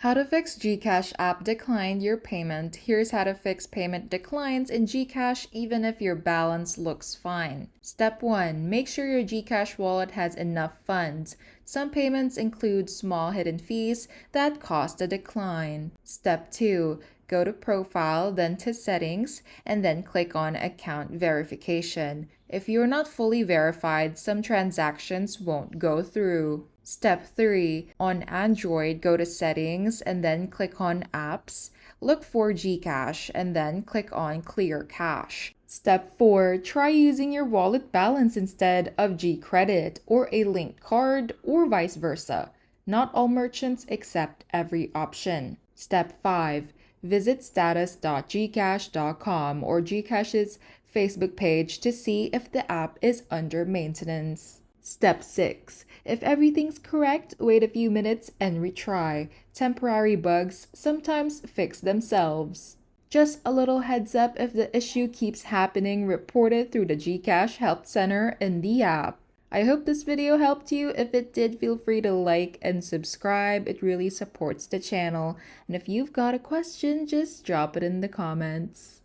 How to fix GCash app declined your payment. Here's how to fix payment declines in GCash even if your balance looks fine. Step 1. Make sure your GCash wallet has enough funds. Some payments include small hidden fees that cause a decline. Step 2. Go to Profile, then to Settings, and then click on Account Verification. If you're not fully verified, some transactions won't go through. Step 3. On Android, go to Settings and then click on Apps. Look for GCash and then click on Clear Cache. Step 4. Try using your wallet balance instead of GCredit or a linked card or vice versa. Not all merchants accept every option. Step 5. Visit status.gcash.com or GCash's Facebook page to see if the app is under maintenance. Step 6. If everything's correct, wait a few minutes and retry. Temporary bugs sometimes fix themselves. Just a little heads up, if the issue keeps happening, report it through the GCash Help Center in the app. I hope this video helped you. If it did, feel free to like and subscribe. It really supports the channel. And if you've got a question, just drop it in the comments.